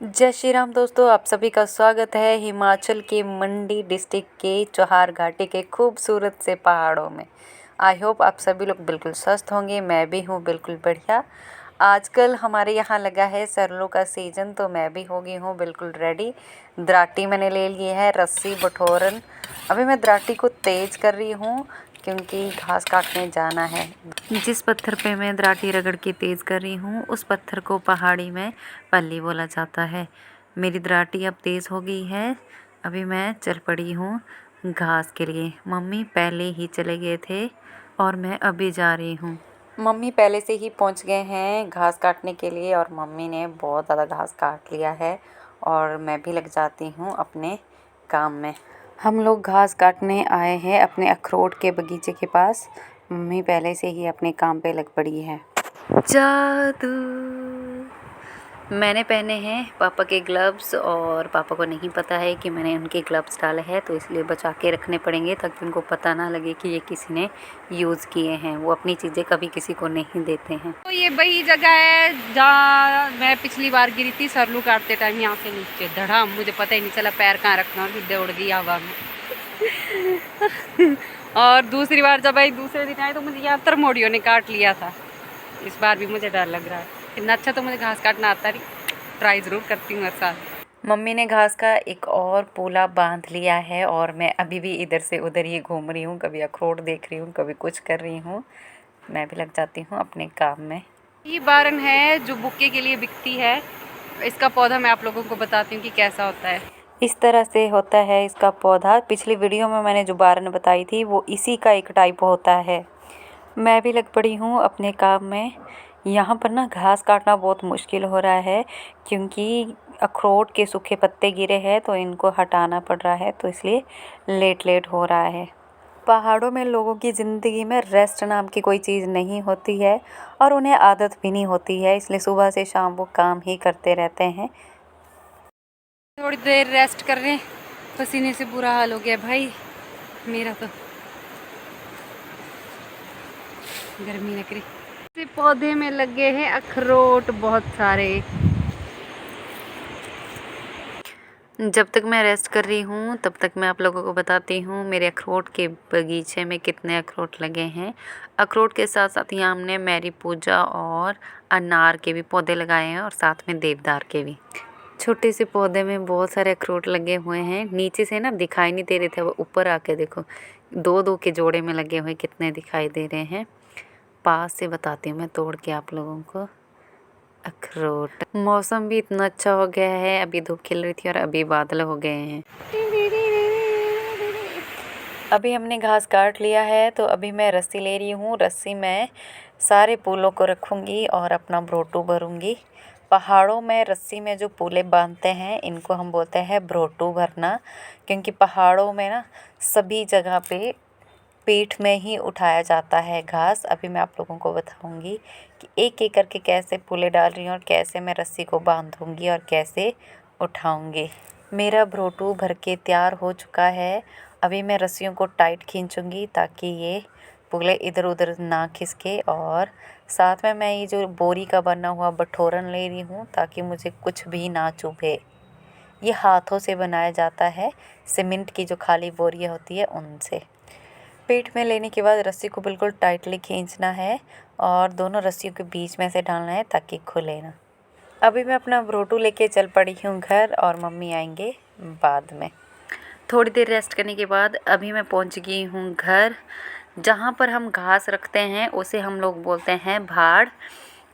जय श्री राम दोस्तों, आप सभी का स्वागत है हिमाचल के मंडी डिस्ट्रिक्ट के चौहार घाटी के खूबसूरत से पहाड़ों में। आई होप आप सभी लोग बिल्कुल स्वस्थ होंगे। मैं भी हूँ बिल्कुल बढ़िया। आजकल हमारे यहाँ लगा है सरलों का सीज़न, तो मैं भी हो गई हूँ बिल्कुल रेडी। दराटी मैंने ले ली है, रस्सी बठोरन। अभी मैं दराटी को तेज़ कर रही हूँ क्योंकि घास काटने जाना है। जिस पत्थर पे मैं दराटी रगड़ के तेज़ कर रही हूँ उस पत्थर को पहाड़ी में पल्ली बोला जाता है। मेरी दराटी अब तेज़ हो गई है। अभी मैं चल पड़ी हूँ घास के लिए। मम्मी पहले ही चले गए थे और मैं अभी जा रही हूँ। मम्मी पहले से ही पहुँच गए हैं घास काटने के लिए और मम्मी ने बहुत ज़्यादा घास काट लिया है और मैं भी लग जाती हूँ अपने काम में। हम लोग घास काटने आए हैं अपने अखरोट के बगीचे के पास। मम्मी पहले से ही अपने काम पे लग पड़ी है। जादू। मैंने पहने हैं पापा के ग्लव्स और पापा को नहीं पता है कि मैंने उनके ग्लव्स डाले हैं, तो इसलिए बचा के रखने पड़ेंगे ताकि उनको पता ना लगे कि ये किसी ने यूज़ किए हैं। वो अपनी चीज़ें कभी किसी को नहीं देते हैं। तो ये वही जगह है जहाँ मैं पिछली बार गिरी थी सरलू काटते टाइम। यहाँ से नीचे धड़ाम, मुझे पता ही नहीं चला पैर कहाँ रखना और सीधे उड़ गई हवा में। और दूसरी बार जब आई दूसरे दिन आए तो मुझे यहाँ तरमोड़ियों ने काट लिया था। इस बार भी मुझे डर लग रहा है। इतना अच्छा तो मुझे घास काटना आता नहीं, ट्राई ज़रूर करती हूँ हर साल। मम्मी ने घास का एक और पूला बांध लिया है और मैं अभी भी इधर से उधर ही घूम रही हूँ। कभी अखरोट देख रही हूँ, कभी कुछ कर रही हूँ। मैं भी लग जाती हूँ अपने काम में। ये बारन है जो बुक्के के लिए बिकती है। इसका पौधा मैं आप लोगों को बताती हूँ कि कैसा होता है। इस तरह से होता है इसका पौधा। पिछली वीडियो में मैंने जो बारन बताई थी वो इसी का एक टाइप होता है। मैं भी लग पड़ी हूँ अपने काम में। यहाँ पर ना घास काटना बहुत मुश्किल हो रहा है क्योंकि अखरोट के सूखे पत्ते गिरे हैं तो इनको हटाना पड़ रहा है, तो इसलिए लेट हो रहा है। पहाड़ों में लोगों की ज़िंदगी में रेस्ट नाम की कोई चीज़ नहीं होती है और उन्हें आदत भी नहीं होती है, इसलिए सुबह से शाम वो काम ही करते रहते हैं। थोड़ी देर रेस्ट कर रहे हैं। पसीने से बुरा हाल हो गया भाई मेरा, तो गर्मी लग रही। पौधे में लगे हैं अखरोट बहुत सारे। जब तक मैं रेस्ट कर रही हूँ तब तक मैं आप लोगों को बताती हूँ मेरे अखरोट के बगीचे में कितने अखरोट लगे हैं। अखरोट के साथ साथ यहाँ हमने मैरी पूजा और अनार के भी पौधे लगाए हैं और साथ में देवदार के भी। छोटे से पौधे में बहुत सारे अखरोट लगे हुए हैं। नीचे से ना दिखाई नहीं दे रहे थे, वो ऊपर आके देखो दो दो के जोड़े में लगे हुए कितने दिखाई दे रहे हैं। पास से बताती हूँ मैं तोड़ के आप लोगों को। अखरोट। मौसम भी इतना अच्छा हो गया है, अभी धूप खिल रही थी और अभी बादल हो गए हैं। अभी हमने घास काट लिया है तो अभी मैं रस्सी ले रही हूँ। रस्सी में सारे पूलों को रखूँगी और अपना ब्रोटू भरूँगी। पहाड़ों में रस्सी में जो पूले बांधते हैं इनको हम बोलते हैं ब्रोटू भरना, क्योंकि पहाड़ों में ना सभी जगह पे पीठ में ही उठाया जाता है घास। अभी मैं आप लोगों को बताऊंगी कि एक एक करके कैसे पूले डाल रही हूँ और कैसे मैं रस्सी को बांधूंगी और कैसे उठाऊंगी। मेरा ब्रोटू भर के तैयार हो चुका है। अभी मैं रस्सियों को टाइट खींचूंगी ताकि ये पूले इधर उधर ना खिसके, और साथ में मैं ये जो बोरी का बना हुआ बठोरन ले रही हूँ ताकि मुझे कुछ भी ना चुभे। ये हाथों से बनाया जाता है, सीमेंट की जो खाली बोरियाँ होती है उनसे। पेट में लेने के बाद रस्सी को बिल्कुल टाइटली खींचना है और दोनों रस्सियों के बीच में से डालना है ताकि खुले ना। अभी मैं अपना ब्रोटू लेके चल पड़ी हूँ घर और मम्मी आएंगे बाद में। थोड़ी देर रेस्ट करने के बाद अभी मैं पहुँच गई हूँ घर। जहाँ पर हम घास रखते हैं उसे हम लोग बोलते हैं भाड़।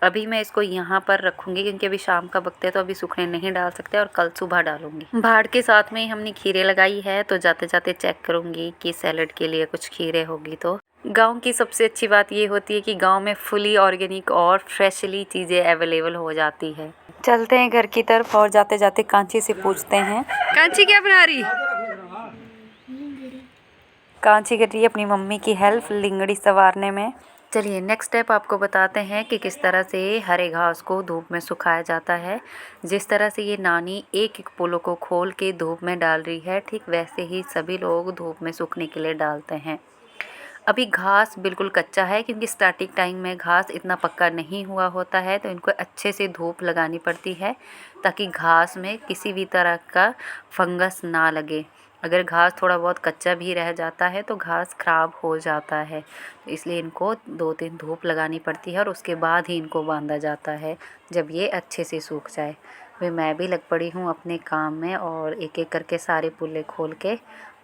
अभी मैं इसको यहाँ पर रखूँगी क्योंकि अभी शाम का वक्त है तो अभी सूखने नहीं डाल सकते और कल सुबह डालूँगी। भाड़ के साथ में ही हमने खीरे लगाई है, तो जाते जाते चेक करूँगी कि सैलेड के लिए कुछ खीरे होगी। तो गांव की सबसे अच्छी बात ये होती है कि गांव में फुली ऑर्गेनिक और फ्रेशली चीज़ें अवेलेबल हो जाती है। चलते हैं घर की तरफ और जाते जाते कांची से पूछते हैं। कांची क्या बना रही? कांची कर रही है अपनी मम्मी की हेल्प लिंगड़ी संवारने में। चलिए नेक्स्ट स्टेप आपको बताते हैं कि किस तरह से हरे घास को धूप में सुखाया जाता है। जिस तरह से ये नानी एक एक पुलों को खोल के धूप में डाल रही है, ठीक वैसे ही सभी लोग धूप में सूखने के लिए डालते हैं। अभी घास बिल्कुल कच्चा है क्योंकि स्टार्टिंग टाइम में घास इतना पक्का नहीं हुआ होता है, तो इनको अच्छे से धूप लगानी पड़ती है ताकि घास में किसी भी तरह का फंगस ना लगे। अगर घास थोड़ा बहुत कच्चा भी रह जाता है तो घास ख़राब हो जाता है, तो इसलिए इनको 2-3 धूप लगानी पड़ती है और उसके बाद ही इनको बांधा जाता है जब ये अच्छे से सूख जाए। वे मैं भी लग पड़ी हूँ अपने काम में और एक एक करके सारे पुल्ले खोल के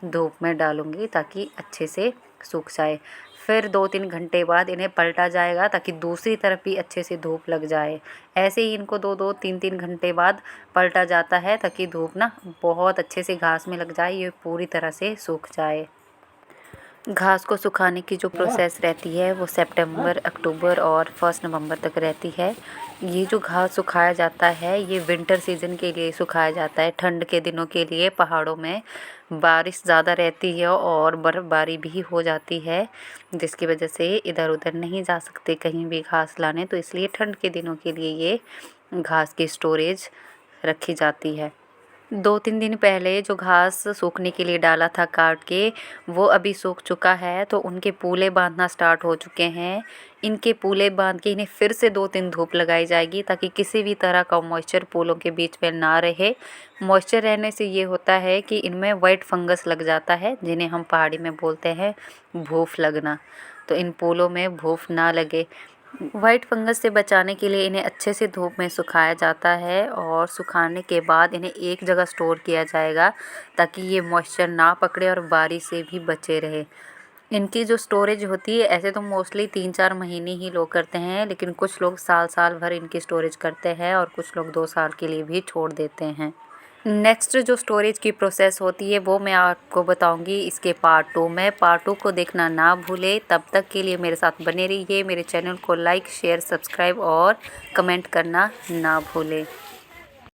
धूप में डालूँगी ताकि अच्छे से सूख जाए। फिर 2-3 घंटे बाद इन्हें पलटा जाएगा ताकि दूसरी तरफ भी अच्छे से धूप लग जाए। ऐसे ही इनको 2-2 3-3 घंटे बाद पलटा जाता है ताकि धूप ना बहुत अच्छे से घास में लग जाए, ये पूरी तरह से सूख जाए। घास को सुखाने की जो प्रोसेस रहती है वो सितंबर, अक्टूबर और 1 नवंबर तक रहती है। ये जो घास सुखाया जाता है ये विंटर सीज़न के लिए सुखाया जाता है। ठंड के दिनों के लिए पहाड़ों में बारिश ज़्यादा रहती है और बर्फ़बारी भी हो जाती है, जिसकी वजह से इधर उधर नहीं जा सकते कहीं भी घास लाने, तो इसलिए ठंड के दिनों के लिए ये घास की स्टोरेज रखी जाती है। 2-3 दिन पहले जो घास सूखने के लिए डाला था काट के, वो अभी सूख चुका है, तो उनके पूले बांधना स्टार्ट हो चुके हैं। इनके पूले बांध के इन्हें फिर से 2-3 धूप लगाई जाएगी ताकि किसी भी तरह का मॉइस्चर पूलों के बीच में ना रहे। मॉइस्चर रहने से ये होता है कि इनमें वाइट फंगस लग जाता है, जिन्हें हम पहाड़ी में बोलते हैं भूफ लगना, तो इन पूलों में भूफ ना लगे। वाइट फंगस से बचाने के लिए इन्हें अच्छे से धूप में सुखाया जाता है और सुखाने के बाद इन्हें एक जगह स्टोर किया जाएगा ताकि ये मॉइस्चर ना पकड़े और बारिश से भी बचे रहे। इनकी जो स्टोरेज होती है, ऐसे तो मोस्टली 3-4 महीने ही लोग करते हैं, लेकिन कुछ लोग साल भर इनकी स्टोरेज करते हैं और कुछ लोग 2 साल के लिए भी छोड़ देते हैं। नेक्स्ट जो स्टोरेज की प्रोसेस होती है वो मैं आपको बताऊंगी इसके पार्ट 2 में। पार्ट 2 को देखना ना भूलें। तब तक के लिए मेरे साथ बने रहिए। मेरे चैनल को लाइक, शेयर, सब्सक्राइब और कमेंट करना ना भूलें।